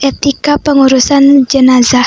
Etika pengurusan jenazah.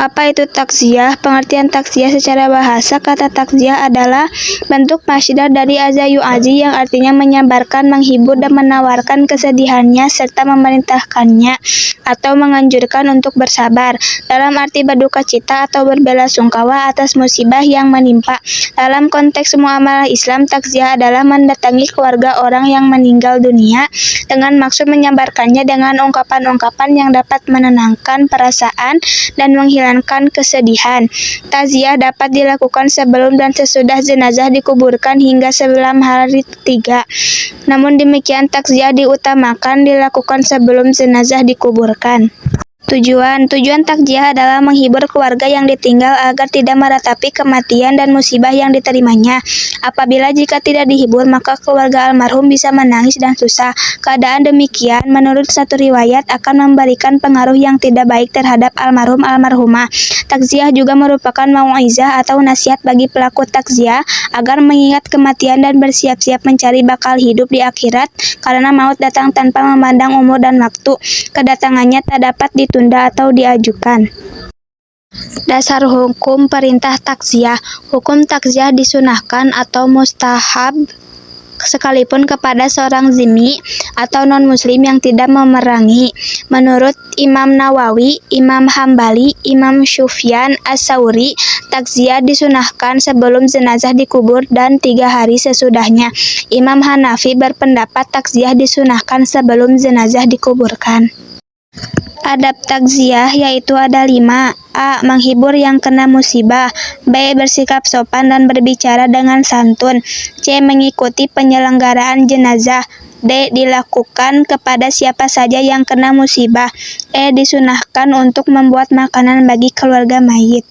Apa itu takziah? Pengertian takziah secara bahasa, kata takziah adalah bentuk masdar dari aza yu'azi yang artinya menyabarkan, menghibur, dan menawarkan kesedihannya serta memerintahkannya atau menganjurkan untuk bersabar dalam arti berduka cita atau berbelasungkawa atas musibah yang menimpa. Dalam konteks muamalah Islam, takziah adalah mendatangi keluarga orang yang meninggal dunia dengan maksud menyabarkannya dengan ungkapan-ungkapan yang dapat menenangkan perasaan dan menghilangkan kesedihan. Takziah dapat dilakukan sebelum dan sesudah jenazah dikuburkan hingga sebelum hari ketiga. Namun demikian, takziah diutamakan dilakukan sebelum jenazah dikuburkan. Tujuan takziah adalah menghibur keluarga yang ditinggal agar tidak meratapi kematian dan musibah yang diterimanya. Apabila jika tidak dihibur, maka keluarga almarhum bisa menangis dan susah. Keadaan demikian, menurut satu riwayat, akan memberikan pengaruh yang tidak baik terhadap almarhum almarhumah. Takziah juga merupakan mau'izah atau nasihat bagi pelaku takziah agar mengingat kematian dan bersiap-siap mencari bakal hidup di akhirat, karena maut datang tanpa memandang umur dan waktu. Kedatangannya tak dapat ditunda atau diajukan. Dasar hukum perintah takziah. Hukum takziah disunahkan atau mustahab sekalipun kepada seorang zimmi atau non-muslim yang tidak memerangi. Menurut Imam Nawawi, Imam Hambali, Imam Syufyan As-Sauri, takziah disunahkan sebelum jenazah dikubur dan 3 hari sesudahnya. Imam Hanafi berpendapat takziah disunahkan sebelum jenazah dikuburkan. Adab takziah yaitu ada 5. A. Menghibur yang kena musibah. B. Bersikap sopan dan berbicara dengan santun. C. Mengikuti penyelenggaraan jenazah. D. Dilakukan kepada siapa saja yang kena musibah. E. Disunahkan untuk membuat makanan bagi keluarga mayit.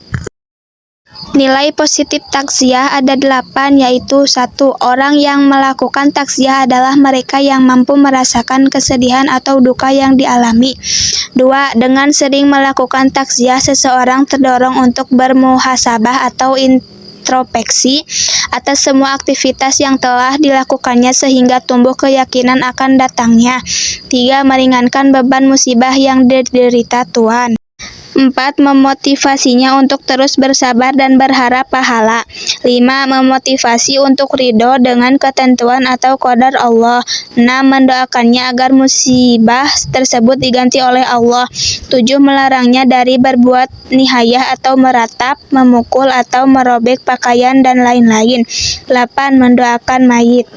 Nilai positif takziah ada 8, yaitu 1. Orang yang melakukan takziah adalah mereka yang mampu merasakan kesedihan atau duka yang dialami. 2. Dengan sering melakukan takziah, seseorang terdorong untuk bermuhasabah atau introspeksi atas semua aktivitas yang telah dilakukannya sehingga tumbuh keyakinan akan datangnya. 3. Meringankan beban musibah yang diderita Tuhan. 4. Memotivasinya untuk terus bersabar dan berharap pahala. 5. Memotivasi untuk ridho dengan ketentuan atau qadar Allah. 6. Mendoakannya agar musibah tersebut diganti oleh Allah. 7. Melarangnya dari berbuat nihayah atau meratap, memukul atau merobek pakaian dan lain-lain. 8. Mendoakan mayit.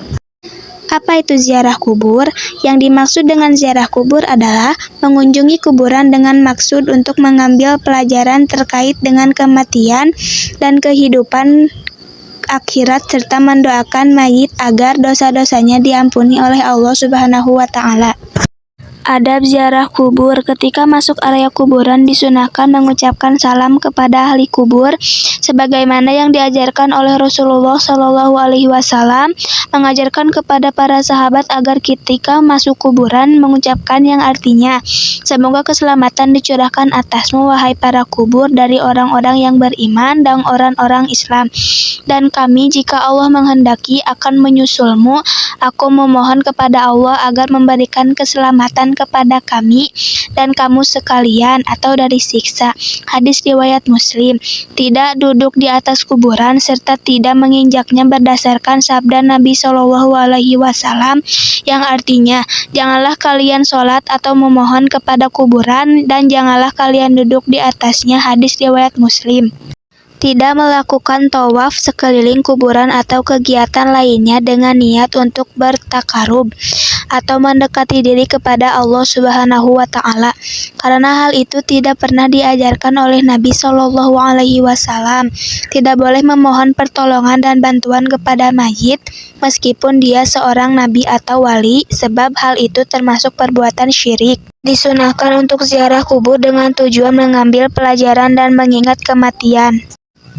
Apa itu ziarah kubur? Yang dimaksud dengan ziarah kubur adalah mengunjungi kuburan dengan maksud untuk mengambil pelajaran terkait dengan kematian dan kehidupan akhirat serta mendoakan mayit agar dosa-dosanya diampuni oleh Allah Subhanahu wa Ta'ala. Adab ziarah kubur. Ketika masuk area kuburan disunahkan mengucapkan salam kepada ahli kubur sebagaimana yang diajarkan oleh Rasulullah Shallallahu Alaihi Wasallam, mengajarkan kepada para sahabat agar ketika masuk kuburan mengucapkan yang artinya, semoga keselamatan dicurahkan atasmu wahai para kubur dari orang-orang yang beriman dan orang-orang Islam, dan kami jika Allah menghendaki akan menyusulmu. Aku memohon kepada Allah agar memberikan keselamatan kepada kami dan kamu sekalian atau dari siksa. Hadis riwayat Muslim. Tidak duduk di atas kuburan serta tidak menginjaknya berdasarkan sabda Nabi Shallallahu Alaihi Wasallam yang artinya, janganlah kalian sholat atau memohon kepada kuburan dan janganlah kalian duduk di atasnya. Hadis riwayat Muslim. Tidak melakukan tawaf sekeliling kuburan atau kegiatan lainnya dengan niat untuk bertakarub atau mendekati diri kepada Allah Subhanahu wa Ta'ala, karena hal itu tidak pernah diajarkan oleh Nabi Shallallahu Alaihi Wasallam. Tidak boleh memohon pertolongan dan bantuan kepada mayit meskipun dia seorang nabi atau wali, sebab hal itu termasuk perbuatan syirik. Disunahkan untuk ziarah kubur dengan tujuan mengambil pelajaran dan mengingat kematian.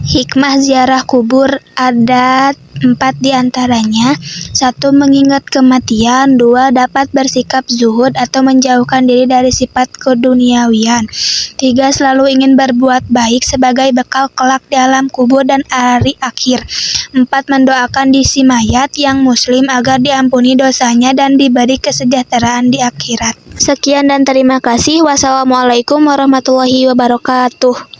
Hikmah ziarah kubur ada 4 diantaranya. 1. Mengingat kematian. 2. Dapat bersikap zuhud atau menjauhkan diri dari sifat keduniawian. 3. Selalu ingin berbuat baik sebagai bekal kelak di alam kubur dan hari akhir. 4. Mendoakan si mayat yang muslim agar diampuni dosanya dan diberi kesejahteraan di akhirat. Sekian dan terima kasih. Wassalamualaikum warahmatullahi wabarakatuh.